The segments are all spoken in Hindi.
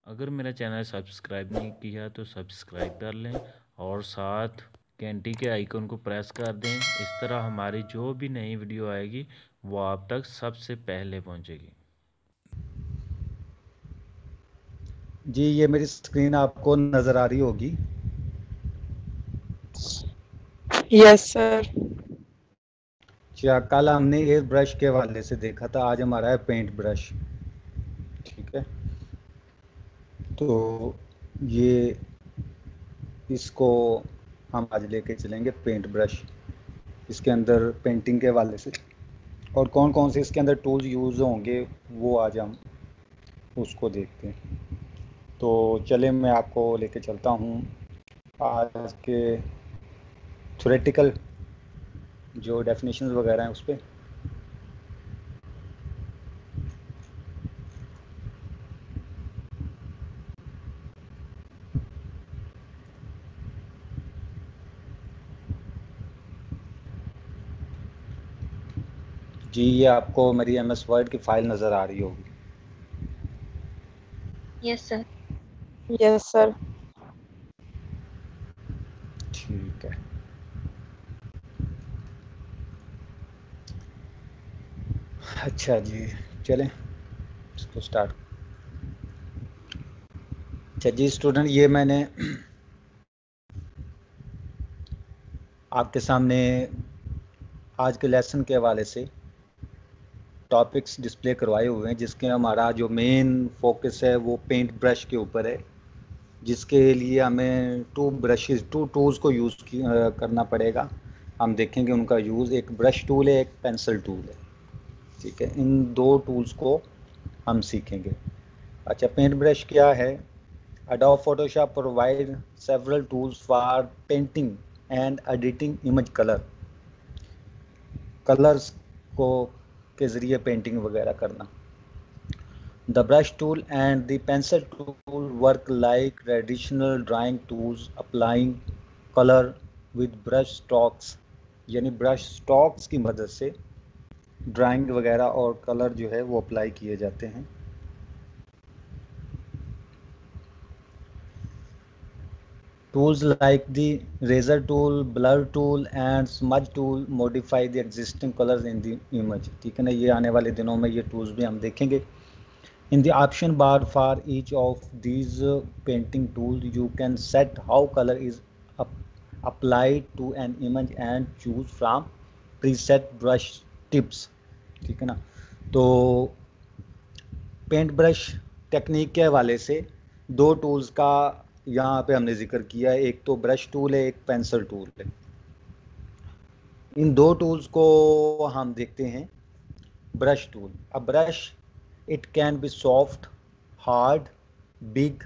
अगर मेरा चैनल सब्सक्राइब नहीं किया तो सब्सक्राइब कर लें और साथ घंटी के आइकन को प्रेस कर दें। इस तरह हमारी जो भी नई वीडियो आएगी वो आप तक सबसे पहले पहुंचेगी। जी, ये मेरी स्क्रीन आपको नज़र आ रही होगी। Yes sir. क्या कल हमने एयर ब्रश के हवाले से देखा था, आज हमारा है पेंट ब्रश। ठीक है, तो ये इसको हम आज लेके चलेंगे पेंट ब्रश। इसके अंदर पेंटिंग के हवाले से और कौन कौन से इसके अंदर टूल्स यूज़ होंगे वो आज हम उसको देखते हैं। तो चले, मैं आपको लेके चलता हूँ आज के थ्योरेटिकल जो डेफिनेशंस वगैरह हैं उस पर। जी, ये आपको मेरी MS वर्ड की फाइल नज़र आ रही होगी। Yes sir. Yes sir. ठीक है, अच्छा जी, चलें इसको स्टार्ट। अच्छा जी स्टूडेंट, ये मैंने आपके सामने आज के लेसन के हवाले से टॉपिक्स डिस्प्ले करवाए हुए हैं, जिसके हमारा जो मेन फोकस है वो पेंट ब्रश के ऊपर है, जिसके लिए हमें टू टूल्स को यूज़ करना पड़ेगा। हम देखेंगे उनका यूज़, एक ब्रश टूल है, एक पेंसिल टूल है। ठीक है, इन दो टूल्स को हम सीखेंगे। अच्छा, पेंट ब्रश क्या है? Adobe Photoshop provide several tools for painting and editing image colours को के ज़रिए पेंटिंग वगैरह करना। The brush tool and the pencil tool work like traditional drawing tools, applying color with brush strokes, यानी ब्रश स्ट्रोक्स की मदद से ड्राइंग वगैरह और कलर जो है वो अप्लाई किए जाते हैं। Tools like the razor tool, blur tool and smudge tool modify the existing colors in the image। ठीक है ना, ये आने वाले दिनों में ये tools भी हम देखेंगे। In the option bar for each of these painting tools, you can set how color is applied to an image and choose from preset brush tips। ठीक है ना, तो पेंट ब्रश टेक्निक के हवाले से दो टूल्स का यहाँ पे हमने जिक्र किया है, एक तो ब्रश टूल है, एक पेंसिल टूल है। इन दो टूल्स को हम देखते हैं। Brush tool, a brush it can be soft, hard, big,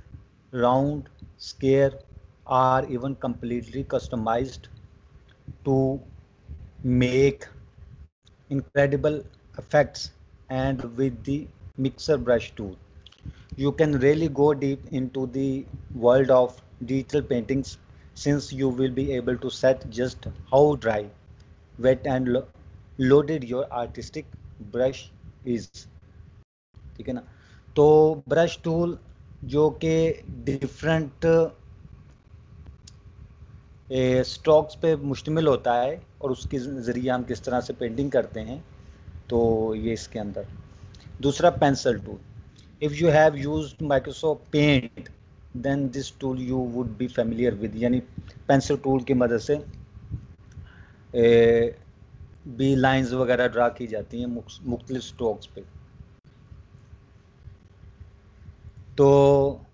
round, square और even completely customized to make incredible effects। And with the mixer brush tool you can really go deep into the world of digital paintings, since you will be able to set just how dry, wet and loaded your artistic brush is। ठीक है ना, तो ब्रश टूल जो कि डिफरेंट स्ट्रोक्स पे मुश्तमिल होता है और उसके ज़रिए हम किस तरह से पेंटिंग करते हैं, तो ये इसके अंदर। दूसरा pencil tool, if you have used Microsoft Paint then this tool you would be familiar with, यानी पेंसिल टूल की मदद से भी लाइंस वगैरह ड्रा की जाती हैं मुख्तलिफ स्ट्रोक्स पे। तो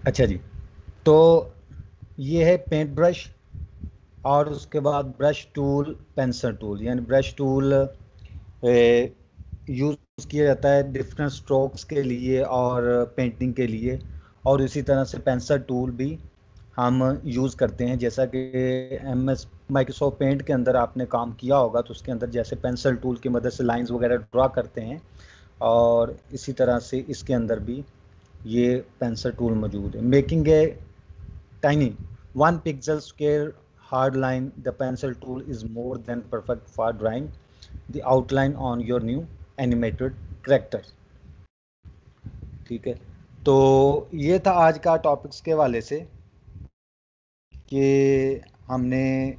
अच्छा जी, तो ये है पेंट ब्रश और उसके बाद ब्रश टूल, पेंसिल टूल। यानी ब्रश टूल यूज़ किया जाता है डिफरेंट स्ट्रोक्स के लिए और पेंटिंग के लिए, और इसी तरह से पेंसिल टूल भी हम यूज़ करते हैं। जैसा कि माइक्रोसॉफ्ट पेंट के अंदर आपने काम किया होगा तो उसके अंदर जैसे पेंसिल टूल की मदद से लाइंस वगैरह ड्रा करते हैं, और इसी तरह से इसके अंदर भी ये पेंसिल टूल मौजूद है। Making a tiny 1 pixel square hard line, the pencil tool is more than perfect for drawing the outline on your new animated character. ठीक है, तो ये था आज का टॉपिक्स के वाले से कि हमने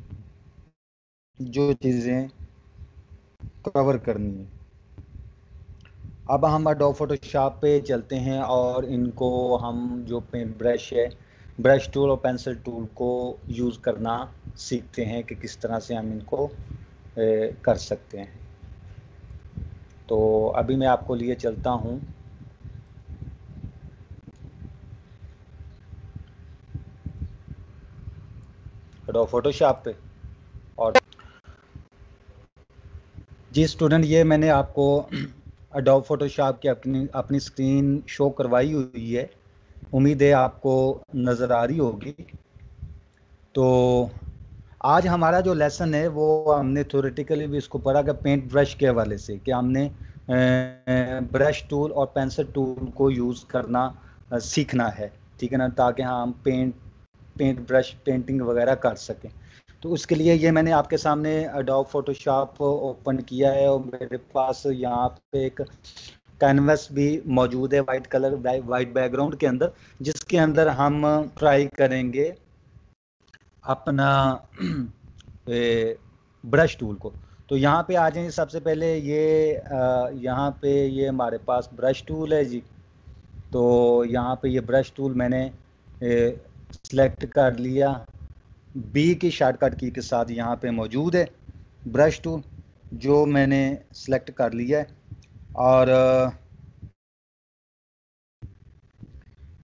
जो चीज़ें कवर करनी है। अब हम एडोब फोटोशॉप पे चलते हैं और इनको हम जो पेंट ब्रश है, ब्रश टूल और पेंसिल टूल को यूज़ करना सीखते हैं कि किस तरह से हम इनको कर सकते हैं। तो अभी मैं आपको लिए चलता हूँ एडोब फोटोशॉप पे। और जी स्टूडेंट, ये मैंने आपको एडोब फोटोशॉप की अपनी स्क्रीन शो करवाई हुई है, उम्मीद है आपको नज़र आ रही होगी। तो आज हमारा जो लेसन है वो हमने थ्योरेटिकली भी इसको पढ़ा कि पेंट ब्रश के हवाले से, कि हमने ब्रश टूल और पेंसिल टूल को यूज़ करना सीखना है, ठीक है ना, ताकि हम पेंट ब्रश पेंटिंग वगैरह कर सकें। तो उसके लिए ये मैंने आपके सामने एडोब फोटोशॉप ओपन किया है और मेरे पास यहाँ पे एक कैनवस भी मौजूद है वाइट कलर वाइट बैकग्राउंड के अंदर, जिसके अंदर हम ट्राई करेंगे अपना ब्रश टूल को। तो यहाँ पे आ जाएंगे, सबसे पहले ये यहाँ पे ये हमारे पास ब्रश टूल है जी। तो यहाँ पे ये ब्रश टूल मैंने सिलेक्ट कर लिया, बी की शॉर्टकट की के साथ यहाँ पे मौजूद है ब्रश टूल, जो मैंने सिलेक्ट कर लिया है। और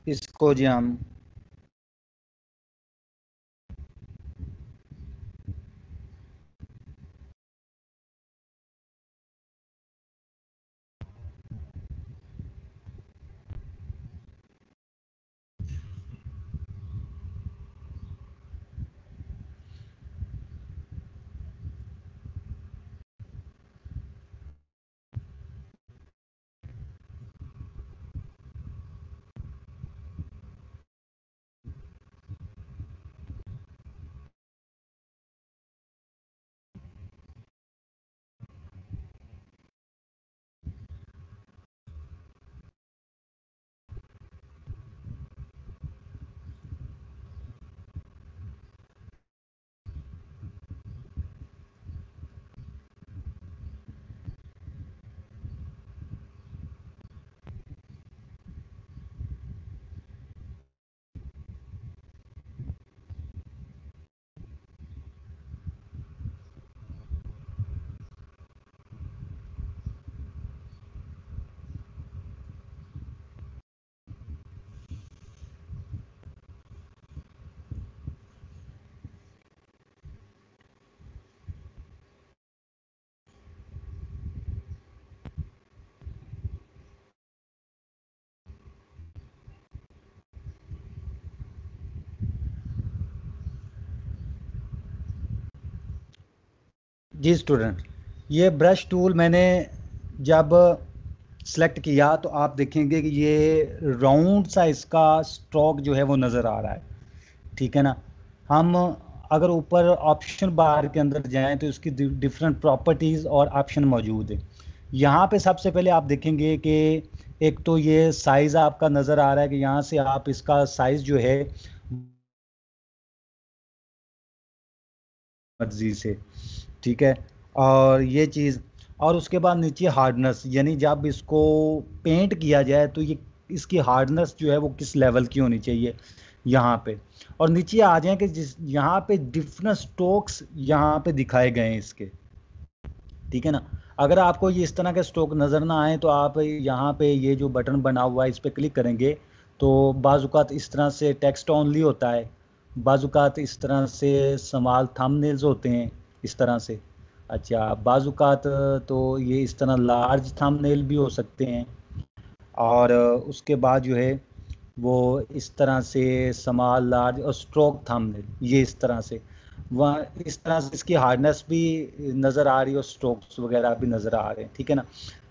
इसको जी हम जी स्टूडेंट, ये ब्रश टूल मैंने जब सेलेक्ट किया तो आप देखेंगे कि ये राउंड सा इसका स्ट्रोक जो है वो नज़र आ रहा है, ठीक है ना। हम अगर ऊपर ऑप्शन बार के अंदर जाएं तो इसकी डिफरेंट प्रॉपर्टीज़ और ऑप्शन मौजूद है। यहाँ पे सबसे पहले आप देखेंगे कि एक तो ये साइज़ आपका नज़र आ रहा है कि यहाँ से आप इसका साइज़ जो है मर्जी से, ठीक है। और ये चीज़, और उसके बाद नीचे हार्डनेस, यानी जब इसको पेंट किया जाए तो ये इसकी हार्डनेस जो है वो किस लेवल की होनी चाहिए यहाँ पे। और नीचे आ जाए कि जिस यहाँ पे डिफरेंट स्ट्रोक्स यहाँ पे दिखाए गए हैं इसके, ठीक है ना। अगर आपको ये इस तरह के स्ट्रोक नज़र ना आए तो आप यहाँ पे ये जो बटन बना हुआ है इस पर क्लिक करेंगे तो बाज़ुकात इस तरह से टेक्स्ट ओनली होता है, बाज़ुकात इस तरह से स्मॉल थंबनेल्स होते हैं इस तरह से। अच्छा, बाज़ुकात तो ये इस तरह लार्ज थंबनेल भी हो सकते हैं, और उसके बाद जो है वो इस तरह से स्मॉल लार्ज और स्ट्रोक थंबनेल, ये इस तरह से वह इस तरह से इसकी हार्डनेस भी नज़र आ रही है और स्ट्रोक्स वगैरह भी नज़र आ रहे हैं, ठीक है ना।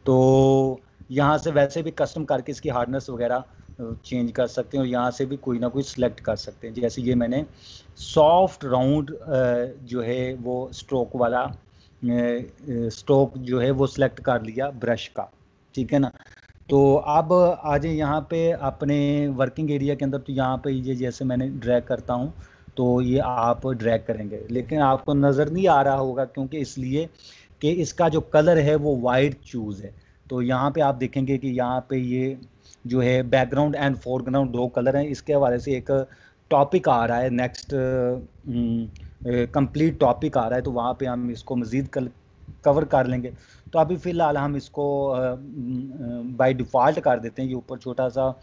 तो यहाँ से वैसे भी कस्टम करके इसकी हार्डनेस वगैरह चेंज कर सकते हैं और यहाँ से भी कोई ना कोई सिलेक्ट कर सकते हैं। जैसे ये मैंने सॉफ्ट राउंड जो है वो स्ट्रोक वाला स्ट्रोक जो है वो सिलेक्ट कर लिया ब्रश का, ठीक है ना। तो अब आ जाए यहाँ पे अपने वर्किंग एरिया के अंदर। तो यहाँ पे ये जैसे मैंने ड्रैग करता हूँ तो ये आप ड्रैग करेंगे, लेकिन आपको नज़र नहीं आ रहा होगा क्योंकि इसलिए कि इसका जो कलर है वो वाइट चूज़ है। तो यहाँ पे आप देखेंगे कि यहाँ पे ये जो है बैकग्राउंड एंड फोरग्राउंड दो कलर हैं। इसके हवाले से एक टॉपिक आ रहा है, नेक्स्ट कंप्लीट टॉपिक आ रहा है, तो वहाँ पे हम इसको मज़ीद कवर कर लेंगे। तो अभी फ़िलहाल हम इसको बाय डिफ़ॉल्ट कर देते हैं। ये ऊपर छोटा सा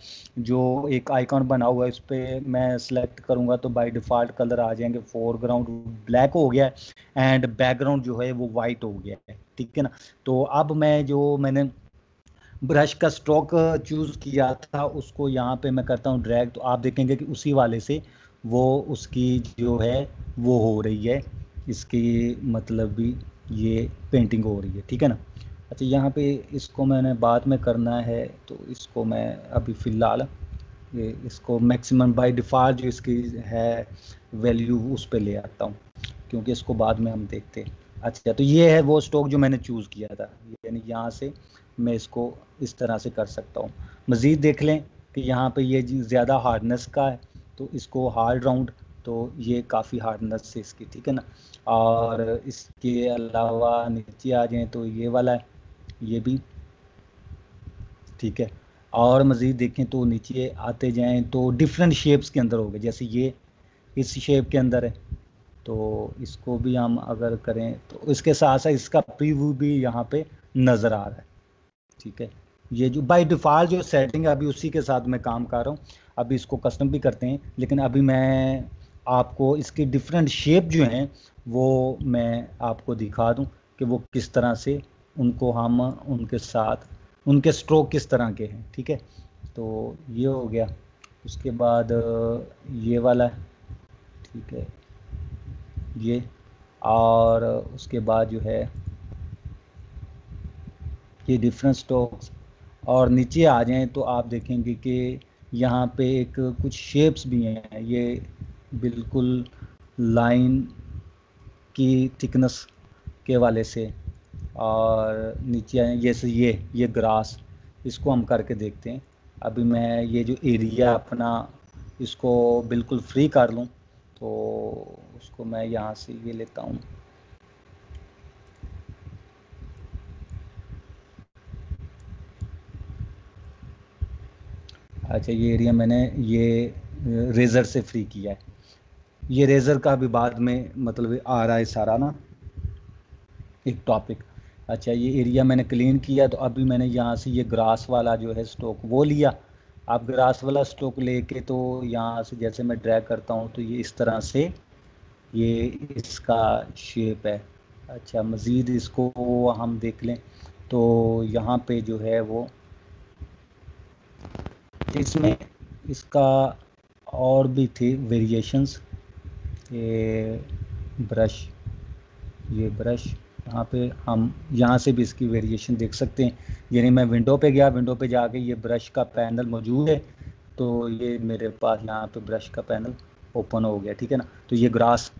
जो एक आइकॉन बना हुआ है इस पर मैं सेलेक्ट करूँगा तो बाय डिफ़ॉल्ट कलर आ जाएंगे। फोरग्राउंड ब्लैक हो गया है एंड बैकग्राउंड जो है वो वाइट हो गया है, ठीक है ना। तो अब मैंने ब्रश का स्ट्रोक चूज़ किया था उसको यहाँ पे मैं करता हूँ ड्रैग, तो आप देखेंगे कि उसी वाले से वो उसकी जो है वो हो रही है, इसकी मतलब भी ये पेंटिंग हो रही है, ठीक है ना। अच्छा, यहाँ पे इसको मैंने बाद में करना है तो इसको मैं अभी फ़िलहाल इसको मैक्सिमम बाय डिफ़ॉल्ट जो इसकी है वैल्यू उस पर ले आता हूँ क्योंकि इसको बाद में हम देखते हैं। अच्छा, तो ये है वो स्ट्रोक जो मैंने चूज़ किया था, यानी यहाँ से मैं इसको इस तरह से कर सकता हूँ। मज़ीद देख लें कि यहाँ पे ये ज़्यादा हार्डनेस का है तो इसको हार्ड राउंड, तो ये काफ़ी हार्डनेस है इसकी, ठीक है ना। और इसके अलावा नीचे आ जाएं तो ये वाला है, ये भी ठीक है। और मज़ीद देखें तो नीचे आते जाएं तो डिफरेंट शेप्स के अंदर हो गए, जैसे ये इस शेप के अंदर है तो इसको भी हम अगर करें तो इसके साथ साथ इसका प्रीव्यू भी यहाँ पे नज़र आ रहा है, ठीक है। ये जो बाय डिफ़ॉल्ट जो सेटिंग है अभी उसी के साथ मैं काम कर रहा हूँ। अभी इसको कस्टम भी करते हैं, लेकिन अभी मैं आपको इसकी डिफरेंट शेप जो हैं वो मैं आपको दिखा दूं कि वो किस तरह से उनको हम उनके साथ उनके स्ट्रोक किस तरह के हैं, ठीक है। तो ये हो गया। उसके बाद ये वाला है, ठीक है, ये। और उसके बाद जो है ये डिफरेंट स्ट्रोक्स। और नीचे आ जाएं तो आप देखेंगे कि यहाँ पे एक कुछ शेप्स भी हैं, ये बिल्कुल लाइन की थिकनेस के वाले से। और नीचे आए जैसे ये ग्रास, इसको हम करके देखते हैं। अभी मैं ये जो एरिया अपना इसको बिल्कुल फ्री कर लूँ तो उसको मैं यहाँ से ये लेता हूँ। अच्छा, ये एरिया मैंने ये रेज़र से फ्री किया है। ये रेज़र का भी बाद में मतलब आ रहा है सारा ना एक टॉपिक। अच्छा, ये एरिया मैंने क्लीन किया तो अभी मैंने यहाँ से ये ग्रास वाला जो है स्ट्रोक वो लिया। आप ग्रास वाला स्ट्रोक लेके तो यहाँ से जैसे मैं ड्रैग करता हूँ तो ये इस तरह से ये इसका शेप है। अच्छा, मज़ीद इसको हम देख लें तो यहाँ पे जो है वो इसमें इसका और भी थे वेरिएशंस। ये ब्रश यहाँ पे हम यहाँ से भी इसकी वेरिएशन देख सकते हैं। यानी मैं विंडो पे गया, विंडो पे जाके ये ब्रश का पैनल मौजूद है तो ये मेरे पास यहाँ पे ब्रश का पैनल ओपन हो गया, ठीक है ना। तो ये ग्रास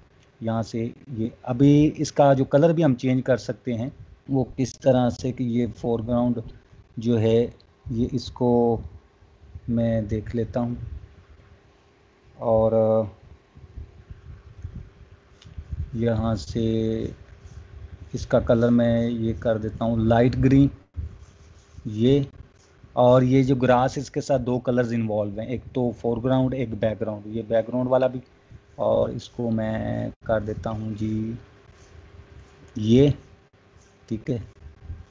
यहाँ से ये अभी इसका जो कलर भी हम चेंज कर सकते हैं वो किस तरह से कि ये फोरग्राउंड जो है ये इसको मैं देख लेता हूँ और यहाँ से इसका कलर मैं ये कर देता हूँ लाइट ग्रीन ये। और ये जो ग्रास इसके साथ दो कलर्स इन्वॉल्व हैं, एक तो फोरग्राउंड एक बैकग्राउंड, ये बैकग्राउंड वाला भी। और इसको मैं कर देता हूँ जी ये, ठीक है।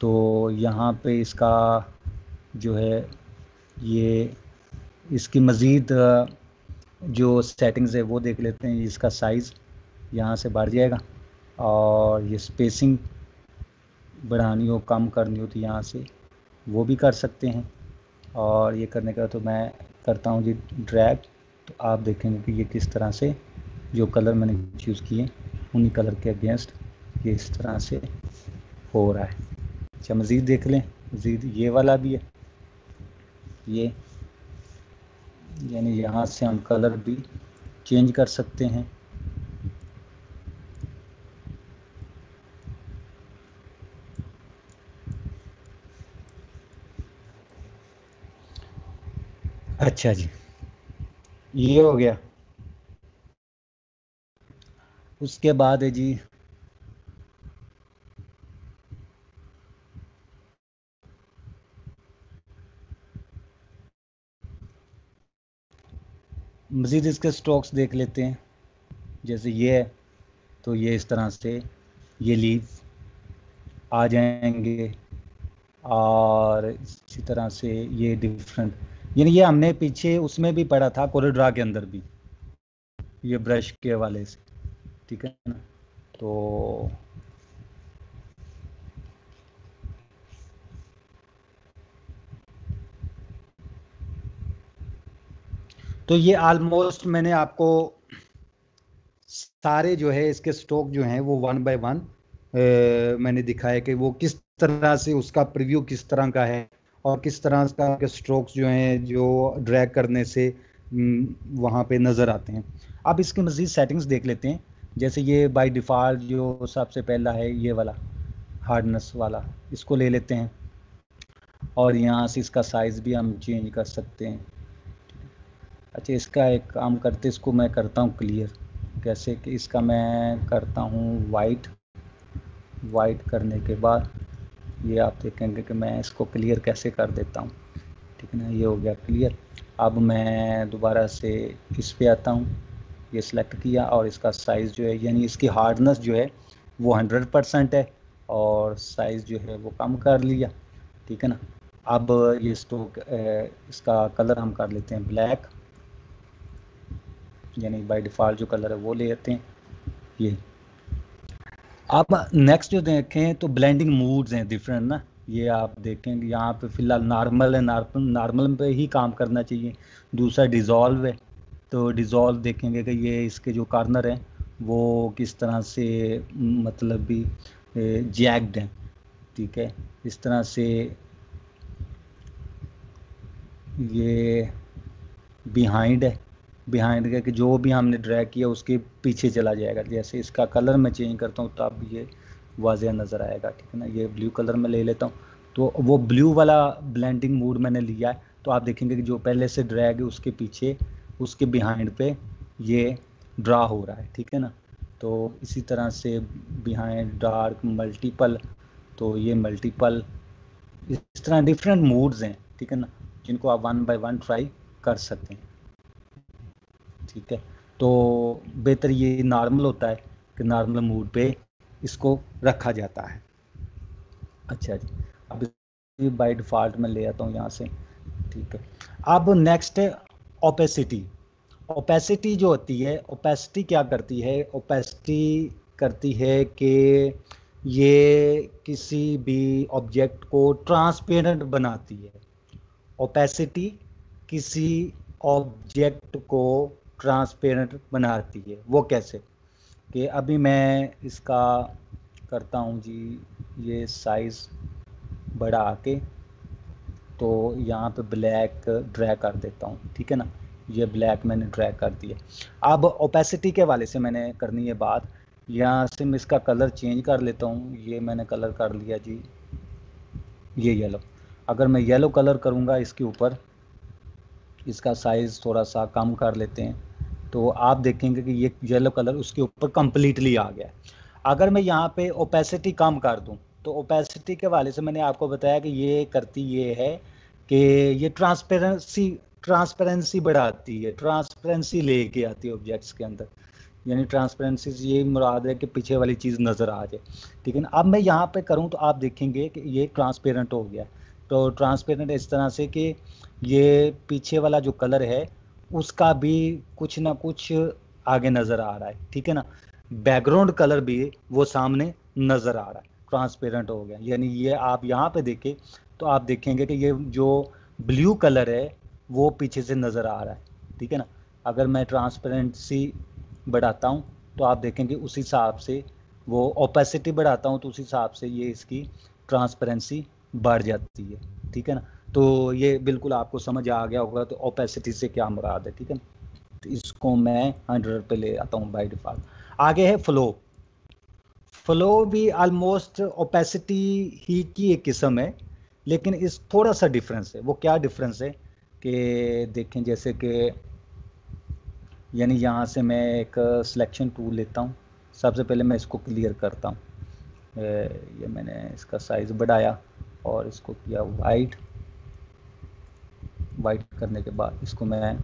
तो यहाँ पे इसका जो है ये इसकी मज़ीद जो सेटिंग्स है वो देख लेते हैं। इसका साइज़ यहाँ से बढ़ जाएगा और ये स्पेसिंग बढ़ानी हो कम करनी हो तो यहाँ से वो भी कर सकते हैं। और ये करने का तो मैं करता हूँ जी ड्रैग, तो आप देखेंगे कि ये किस तरह से जो कलर मैंने चूज़ किए उन्हीं कलर के अगेंस्ट ये इस तरह से हो रहा है। अच्छा, मज़ीद देख लें मज़ीद ये वाला भी है, ये यानी यहाँ से हम कलर भी चेंज कर सकते हैं। अच्छा जी, ये हो गया। उसके बाद है जी मज़ीद इसके स्ट्रोक्स देख लेते हैं। जैसे ये है तो ये इस तरह से ये लीव आ जाएंगे, और इसी तरह से ये डिफरेंट, यानी ये हमने पीछे उसमें भी पढ़ा था कोरिड्रा के अंदर भी, ये ब्रश के हवाले से, ठीक है ना। तो ये ऑलमोस्ट मैंने आपको सारे जो है इसके स्ट्रोक जो हैं वो वन बाय वन मैंने दिखाया कि वो किस तरह से उसका प्रीव्यू किस तरह का है, और किस तरह का के स्ट्रोक्स जो हैं जो ड्रैग करने से वहाँ पे नज़र आते हैं। अब इसके मज़ीद सेटिंग्स देख लेते हैं। जैसे ये बाय डिफ़ॉल्ट जो सबसे पहला है ये वाला हार्डनेस वाला, इसको ले लेते हैं, और यहाँ से इसका साइज़ भी हम चेंज कर सकते हैं। अच्छा, इसका एक काम करते, इसको मैं करता हूँ क्लियर। कैसे कि इसका मैं करता हूँ वाइट करने के बाद ये आप देखेंगे कि मैं इसको क्लियर कैसे कर देता हूँ, ठीक है ना। ये हो गया क्लियर। अब मैं दोबारा से इस पे आता हूँ, ये सिलेक्ट किया, और इसका साइज़ जो है यानी इसकी हार्डनेस जो है वो 100% है, और साइज़ जो है वो कम कर लिया, ठीक है ना। अब ये स्ट्रोक इसका कलर हम कर लेते हैं ब्लैक, यानी बाय डिफ़ॉल्ट जो कलर है वो ले लेते हैं ये। अब नेक्स्ट जो देखें तो ब्लेंडिंग मूड्स हैं डिफरेंट ना, ये आप देखेंगे यहाँ पे फिलहाल नॉर्मल है, नॉर्मल पे ही काम करना चाहिए। दूसरा डिज़ोल्व है, तो डिज़ोल्व देखेंगे कि ये इसके जो कॉर्नर हैं वो किस तरह से मतलब भी जैग्ड हैं, ठीक है। इस तरह से ये बिहाइंड है, बिहाइंड के जो भी हमने ड्रैग किया उसके पीछे चला जाएगा। जैसे इसका कलर मैं चेंज करता हूँ तब ये वाज़ेह नज़र आएगा, ठीक है ना। ये ब्लू कलर में ले लेता हूँ, तो वो ब्लू वाला ब्लेंडिंग मोड मैंने लिया है। तो आप देखेंगे कि जो पहले से ड्रैग है उसके पीछे उसके बिहाइंड पे ये ड्रा हो रहा है, ठीक है ना। तो इसी तरह से बिहाइंड डार्क मल्टीपल, तो ये मल्टीपल, इस तरह डिफरेंट मूड्स हैं, ठीक है ना, जिनको आप वन बाय वन ट्राई कर सकते हैं, ठीक है। तो बेहतर ये नॉर्मल होता है कि नॉर्मल मूड पे इसको रखा जाता है। अच्छा जी, अब बाय डिफ़ॉल्ट में ले आता हूँ यहाँ से, ठीक है। अब नेक्स्ट है ओपेसिटी। ओपेसिटी जो होती है, ओपेसिटी क्या करती है, ओपेसिटी करती है कि ये किसी भी ऑब्जेक्ट को ट्रांसपेरेंट बनाती है। ओपेसिटी किसी ऑब्जेक्ट को ट्रांसपेरेंट बनाती है। वो कैसे कि अभी मैं इसका करता हूँ जी, ये साइज़ बढ़ा के, तो यहाँ पे ब्लैक ड्रैग कर देता हूँ, ठीक है ना। ये ब्लैक मैंने ड्रैग कर दिया। अब ओपेसिटी के वाले से मैंने करनी है बात, यहाँ से मैं इसका कलर चेंज कर लेता हूँ। ये मैंने कलर कर लिया जी, ये येलो। अगर मैं येलो कलर करूँगा इसके ऊपर, इसका साइज़ थोड़ा सा कम कर लेते हैं, तो आप देखेंगे कि ये येलो कलर उसके ऊपर कम्प्लीटली आ गया। अगर मैं यहाँ पे ओपेसिटी कम कर दूँ, तो ओपेसिटी के वाले से मैंने आपको बताया कि ये करती ये है कि ये ट्रांसपेरेंसी बढ़ाती है, ट्रांसपेरेंसी लेके आती है ऑब्जेक्ट्स के अंदर। यानी ट्रांसपेरेंसी से ये मुराद है कि पीछे वाली चीज़ नज़र आ जाए, ठीक है ना। अब मैं यहाँ पे करूँ तो आप देखेंगे कि ये ट्रांसपेरेंट हो गया। तो ट्रांसपेरेंट इस तरह से कि ये पीछे वाला जो कलर है उसका भी कुछ ना कुछ आगे नज़र आ रहा है, ठीक है ना। बैकग्राउंड कलर भी वो सामने नज़र आ रहा है, ट्रांसपेरेंट हो गया। यानी ये आप यहाँ पे देखें तो आप देखेंगे कि ये जो ब्लू कलर है वो पीछे से नज़र आ रहा है, ठीक है ना। अगर मैं ट्रांसपेरेंसी बढ़ाता हूँ तो आप देखेंगे उस हिसाब से, वो ओपेसिटी बढ़ाता हूँ तो उस हिसाब से ये इसकी ट्रांसपेरेंसी बढ़ जाती है, ठीक है ना। तो ये बिल्कुल आपको समझ आ गया होगा तो ओपेसिटी से क्या मुराद है, ठीक है ना। तो इसको मैं 100 पे ले आता हूँ बाय डिफॉल्ट। आगे है फ्लो। फ्लो भी ऑलमोस्ट ओपेसिटी ही की एक किस्म है, लेकिन इस थोड़ा सा डिफरेंस है। वो क्या डिफरेंस है कि देखें, जैसे कि यानी यहाँ से मैं एक सिलेक्शन टूल लेता हूँ। सबसे पहले मैं इसको क्लियर करता हूँ। ये मैंने इसका साइज़ बढ़ाया और इसको किया वाइट। वाइट करने के बाद इसको मैं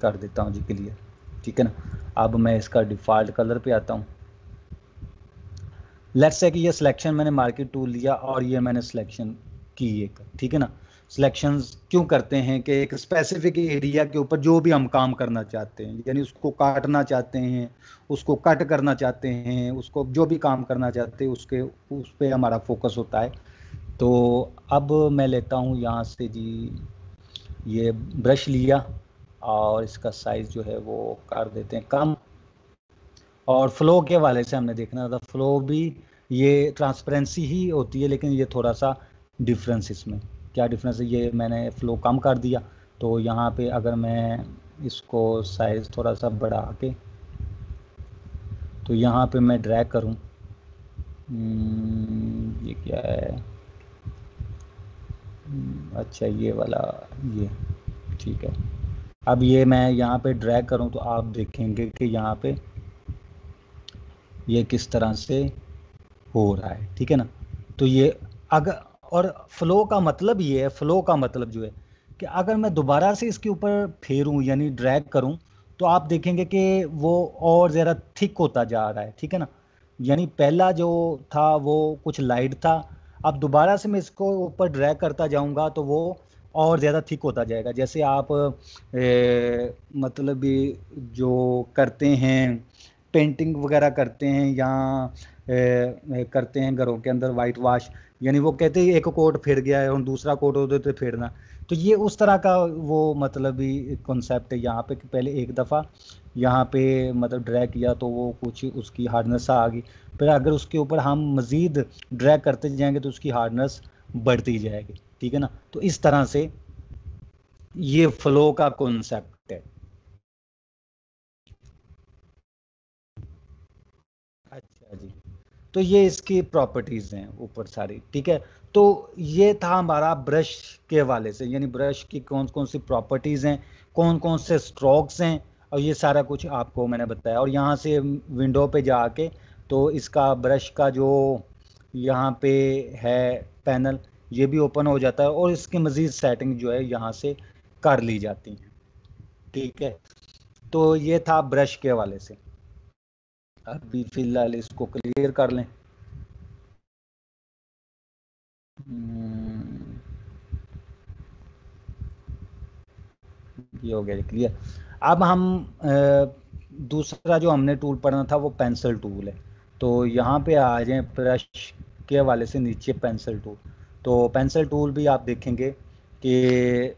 कर देता हूँ जी क्लियर, ठीक है ना। अब मैं इसका डिफ़ॉल्ट कलर पे आता हूँ। लेट्स से कि ये सिलेक्शन मैंने मार्केट टूल लिया और ये मैंने सिलेक्शन की एक, ठीक है ना। सिलेक्शंस क्यों करते हैं कि एक स्पेसिफिक एरिया के ऊपर जो भी हम काम करना चाहते हैं, यानी उसको काटना चाहते हैं, उसको कट करना चाहते हैं, उसको जो भी काम करना चाहते हैं उसके उस पर हमारा फोकस होता है। तो अब मैं लेता हूँ यहाँ से जी, ये ब्रश लिया और इसका साइज़ जो है वो कर देते हैं कम। और फ्लो के वाले से हमने देखना था, फ्लो भी ये ट्रांसपेरेंसी ही होती है, लेकिन ये थोड़ा सा डिफरेंस इसमें क्या डिफरेंस है, ये मैंने फ्लो कम कर दिया। तो यहाँ पे अगर मैं इसको साइज़ थोड़ा सा बढ़ा के, तो यहाँ पे मैं ड्रैग करूँ, ये क्या है, अच्छा ये वाला, ये ठीक है। अब ये मैं यहाँ पे ड्रैग करूँ तो आप देखेंगे कि यहाँ पे ये किस तरह से हो रहा है, ठीक है ना। तो ये अगर, और फ्लो का मतलब ये है, फ्लो का मतलब जो है कि अगर मैं दोबारा से इसके ऊपर फेरूं यानी ड्रैग करूं, तो आप देखेंगे कि वो और ज़्यादा थिक होता जा रहा है, ठीक है ना। यानी पहला जो था वो कुछ लाइट था, अब दोबारा से मैं इसको ऊपर ड्रैग करता जाऊंगा तो वो और ज़्यादा थिक होता जाएगा। जैसे आप मतलब जो करते हैं, पेंटिंग वगैरह करते हैं या करते हैं घरों के अंदर वाइट वाश, यानी वो कहते हैं एक कोट फिर गया है और दूसरा कोट होते तो फेरना। तो ये उस तरह का वो मतलब ही कॉन्सेप्ट है यहाँ पे कि पहले एक दफ़ा यहाँ पे मतलब ड्रैग किया तो वो कुछ उसकी हार्डनेस आ गई, फिर अगर उसके ऊपर हम मज़ीद ड्रैग करते जाएंगे तो उसकी हार्डनेस बढ़ती जाएगी, ठीक है ना। तो इस तरह से ये फ्लो का कॉन्सेप्ट है। अच्छा जी, तो ये इसकी प्रॉपर्टीज़ हैं ऊपर सारी, ठीक है। तो ये था हमारा ब्रश के हवाले से, यानी ब्रश की कौन कौन सी प्रॉपर्टीज़ हैं, कौन कौन से स्ट्रोक्स हैं, और ये सारा कुछ आपको मैंने बताया। और यहाँ से विंडो पे जाके तो इसका ब्रश का जो यहाँ पे है पैनल, ये भी ओपन हो जाता है और इसकी मज़ीद सेटिंग जो है यहाँ से कर ली जाती हैं, ठीक है। तो ये था ब्रश के हवाले से। अभी फ़िलहाल इसको क्लियर कर लें। ये हो गया क्लियर। अब हम दूसरा जो हमने टूल पढ़ना था वो पेंसिल टूल है। तो यहाँ पे आ जाए ब्रश के हवाले से नीचे पेंसिल टूल। तो पेंसिल टूल भी आप देखेंगे कि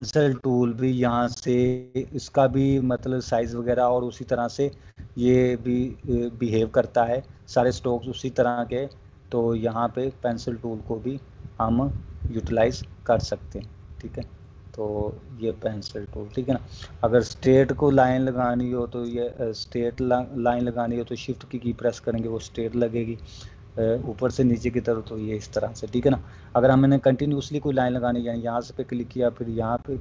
पेंसिल टूल भी यहाँ से इसका भी मतलब साइज़ वगैरह और उसी तरह से ये भी बिहेव करता है, सारे स्ट्रोक्स उसी तरह के। तो यहाँ पे पेंसिल टूल को भी हम यूटिलाइज कर सकते हैं, ठीक है। तो ये पेंसिल टूल, ठीक है ना। अगर स्ट्रेट को लाइन लगानी हो तो ये स्ट्रेट लाइन लगानी हो तो शिफ्ट की प्रेस करेंगे, वो स्ट्रेट लगेगी ऊपर से नीचे की तरफ, तो ये इस तरह से, ठीक है ना। अगर हमने कंटिन्यूसली कोई लाइन लगानी, यानी यहाँ से पे क्लिक किया फिर यहाँ पे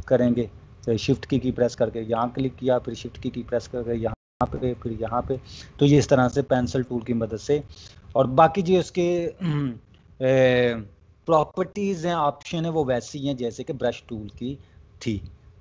करेंगे शिफ्ट की प्रेस करके, यहाँ क्लिक किया फिर शिफ्ट की प्रेस करके यहाँ पे फिर यहाँ पे, तो ये इस तरह से पेंसिल टूल की मदद से। और बाकी जो इसके प्रॉपर्टीज़ हैं, ऑप्शन है, वो वैसी हैं जैसे कि ब्रश टूल की थी।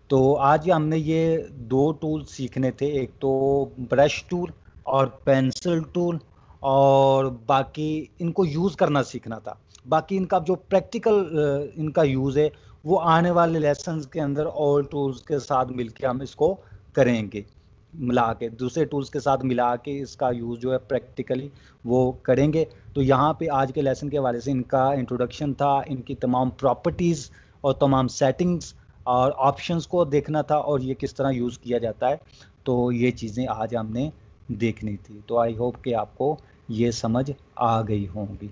तो आज हमने ये दो टूल सीखने थे, एक तो ब्रश टूल और पेंसिल टूल, और बाकी इनको यूज़ करना सीखना था। बाकी इनका जो प्रैक्टिकल इनका यूज़ है वो आने वाले लेसन्स के अंदर और टूल्स के साथ मिलके हम इसको करेंगे, मिला के दूसरे टूल्स के साथ मिला के इसका यूज़ जो है प्रैक्टिकली वो करेंगे। तो यहाँ पे आज के लेसन के हवाले से इनका इंट्रोडक्शन था, इनकी तमाम प्रॉपर्टीज़ और तमाम सेटिंग्स और ऑप्शंस को देखना था और ये किस तरह यूज़ किया जाता है। तो ये चीज़ें आज हमने देखनी थी। तो आई होप कि आपको ये समझ आ गई होंगी।